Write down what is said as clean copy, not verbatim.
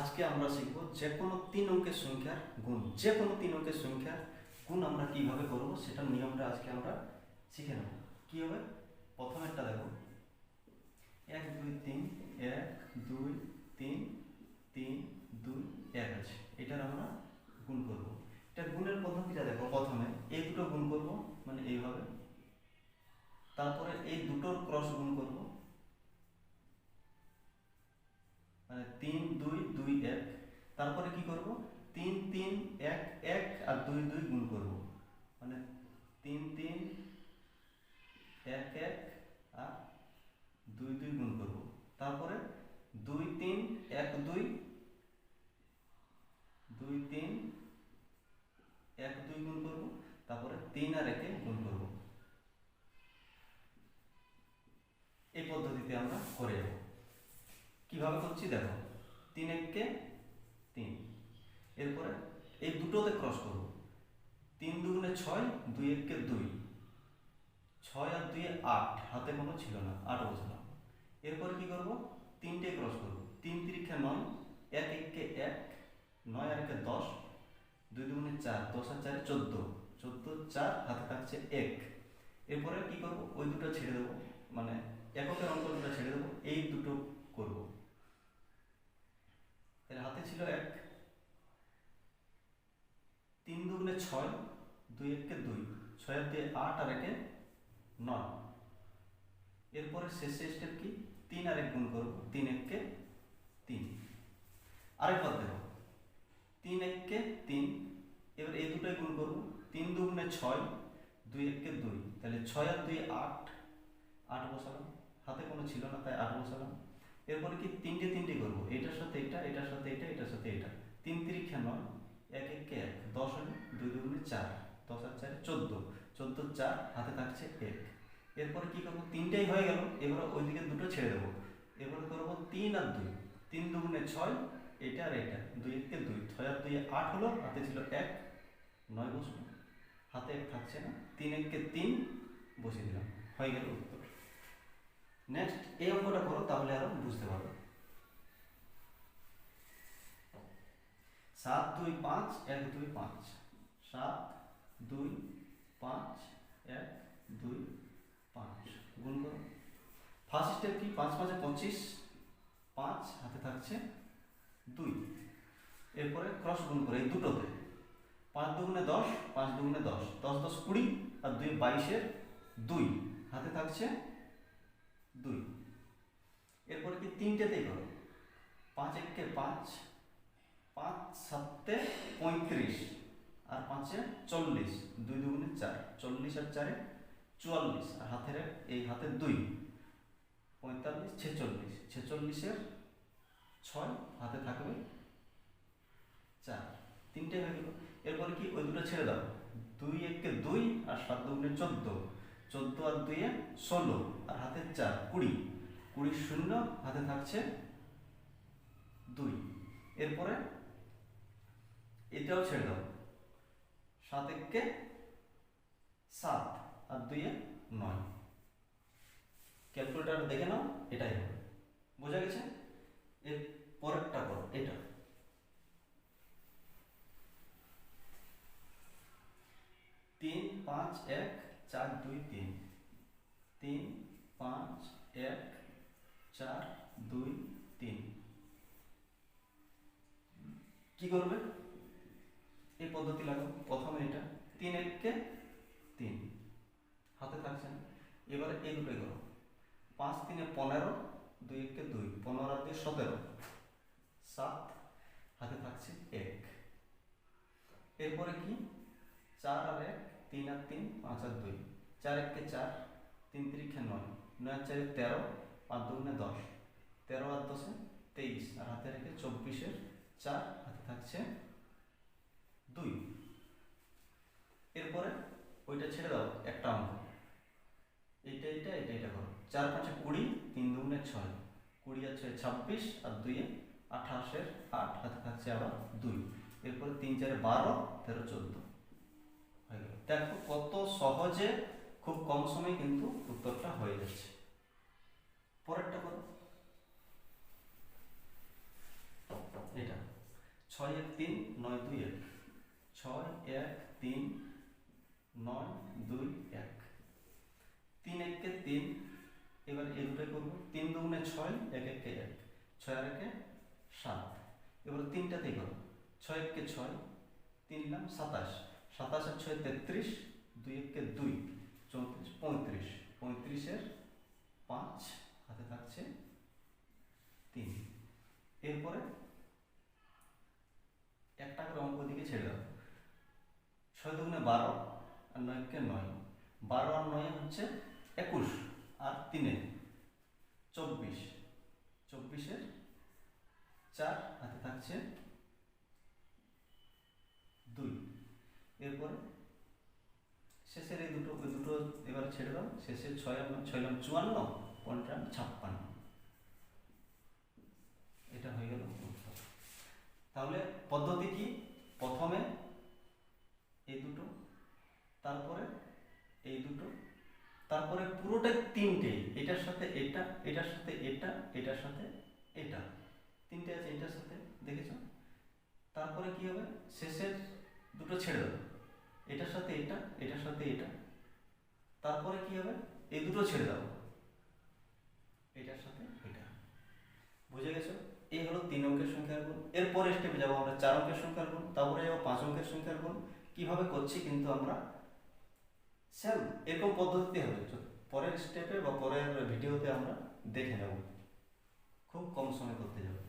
আজকে আমরা শিখব যে কোনো তিন অঙ্কের সংখ্যার গুণ। যে কোনো তিন অঙ্কের সংখ্যার গুণ আমরা কিভাবে করব সেটার নিয়মটা আজকে আমরা শিখে নেব। কি হবে, প্রথমেরটা দেখো, 1 2 3 1 2 3 3 2 1 আছে, এটার আমরা গুণ করব। এটা গুণের পদ্ধতিটা দেখো, প্রথমে এই দুটো গুণ করব মানে এইভাবে, তারপরে এই দুটোর ক্রস গুণ করব মানে 3 2 2 1, তারপরে কি করব 3 3 1 1 আর 2 2 গুণ করব মানে 3 3 1 1 আর 2 2 গুণ করব, তারপরে 2 3 1 2 2 3 1 2 গুণ করব, তারপরে 3 আর 1 গুণ করব। এই পদ্ধতিতে আমরা করে যাব। কিভাবে করছি দেখো, 3 1 কে 3, এরপরে এই দুটোতে ক্রস করব, 3 2 6 2 1 কে 2, 6 আর 2 8, হাতে কোনো ছিল না, 8 বসালাম। এরপরে কি করব, তিনটে ক্রস করব, 3 3 কে 9, 1 1 কে 1, 9 আর 1 কে 10, 2 2 4, 10 আর 4 14, 14 4, হাতে থাকছে 1। এরপরে কি করব, ওই দুটো ছেড়ে দেবো মানে এককের অঙ্ক দুটো ছেড়ে দেবো, এই দুটো করব। তাহলে হাতে ছিল 1, 3 2 6, 2 1 কে 2, 6 আর 2 8 আর 1 9। এরপরে শেষ স্টেপ কি, 3 আর 1 গুণ করব, 3 1 কে 3। আরেকবার দেখো, 3 1 কে 3, এবার এই দুটোই গুণ করব, 3 2 6, 2 1 কে 2, তাহলে 6 আর 2 8, 8 বসালাম, হাতে কোনো ছিল না তাই 8 বসালাম। এরপরে কি তিনটে তিনটে করব, এটার সাথে এটা, এটার সাথে এটা, এটার সাথে এটা, 3 3 কে 9, 1 1 কে 1, 10 হলো, 2 2 4, 10 আর 4 14, 14 4, হাতে থাকছে 1। এরপরে কি করব, তিনটেই হয়ে গেল, এবারে ওইদিকে দুটো ছেড়ে দেবো। এবারে করব 3 আর 2, 3 2 6, এটা আর এটা, 2 1 কে 2, 6 আর 2 8 হলো, হাতে ছিল 1, 9 বসলো, হাতে 1 থাকছে না, 3 1 কে 3 বসিয়ে দিলাম, হয়ে গেল উত্তর। নেক্সট এই অঙ্কটা করো, তাহলে আরো বুঝতে পারবে। 7 2 5 1 2 5, 7 2 5 1 2 5 গুণ করো। ফার্স্ট স্টেপ কি, 5 5 25, 5 হাতে থাকছে 2, এরপরে ক্রস গুণ করে এই দুটোতে, 5 2 10, 5 2 10, 10 10 20 আর 2 22 এর 2, হাতে থাকছে 2। এরপরে কি তিনটেতেই করো, 5 1 কে 5, 5 7 এ 35 আর 5 এ 40, 2 2 4, 40 আর 4 এ 44, আর হাতের এই হাতের 2, 45 46, 46 এর 6, হাতে থাকবে 4, তিনটে হয়ে গেল। এরপরে কি ওই দুটো ছেড়ে দাও, 2 1 কে 2 আর 7 2 14, 14 আর 2 এ 16, আর হাতে 4 20, 20 শূন্য, হাতে থাকছে 2। এরপরে এটাও ছেড়ে দাও, 7 1 কে 7 আর 2 এ 9। ক্যালকুলেটর দেখে নাও, এটাই হবে। বোঝা গেছে? এর পরেরটা করো, এটা 3 5 1 4 2 3, 3 5 1 4 2 3। কি করবে, এই পদ্ধতি লাগাও। প্রথমে এটা 3 1 কে 3, হাতে থাকছে না, এবারে এই দুটোই করো, 5 3 এ 15, 2 1 কে 2, 15 আর 2 17, 7, হাতে থাকছে 1। এরপরে কি 4 আর 1, 3 আর 3, 5 আর 2, 4 1 কে 4, 3 3 কে 9, 9 আর 4 13, 5 2 10, 13 আর 10 23, আর হাতে রেখে 24 এর 4, হাতে থাকছে 2। এরপরে ওইটা ছেড়ে দাও, একটা অঙ্ক, এইটা এটা এটা এটা করো, 4 5 20, 3 2 6, 20 আর 6 26, আর 2 এ 28 এর 8, হাতে থাকছে আবার 2। এরপরে 3 4 12, 13 14 হয়ে গেল। দেখো কত সহজে, খুব কম সময়ে কিন্তু উত্তরটা হয়ে যাচ্ছে। পরেরটা করো, এটা 6 1 3 9 2 1 6 1 3 9 2 1 3 1 কে 3 এবার এই দুটোই করব 3 দুগুণে 6 1 1 কে 1 6 আর 1 কে 7 এবার তিনটাতেই করব 6 1 কে 6 3 নাম 27 27 আর 6 33 2 1 কে 2 34 35 35 এর 5 হাতে থাকছে 3 এরপরে একটা করে অঙ্ক দিকে ছেড়ে দাও 6 দুগুণে 12 আর 9 কে 9 12 আর 9 হচ্ছে 21 আর 3 এ 24 24 এর 4 হাতে থাকছে 2 এরপরে শেষের এই দুটো এবার ছেড়ে দাও শেষের 6 আর 9 6 লাম 54 পঞ্চাম 56 এটা হয়ে গেল উত্তর। তাহলে পদ্ধতি কি প্রথমে এই দুটো তারপরে এই দুটো তারপরে পুরোটাই তিনটে এটার সাথে এটা এটার সাথে এটা এটার সাথে এটা তিনটে আছে এটার সাথে দেখেছো তারপরে কি হবে শেষের দুটো ছেড়ে দেবো এটার সাথে এটা এটার সাথে এটা তারপরে কি হবে এই দুটো ছেড়ে দেবো এটার সাথে এটা বুঝে গেছো এই হলো 3 অঙ্কের সংখ্যার গুণ এরপরে স্টেপে যাবো আমরা 4 অঙ্কের সংখ্যার গুণ তারপরে যাবো 5 অঙ্কের সংখ্যার গুণ কিভাবে করছি কিন্তু আমরা সেম এরকম পদ্ধতিতে হবে পরের স্টেপে বা পরের ভিডিওতে আমরা দেখে নেব খুব কম সময় করতে যাবো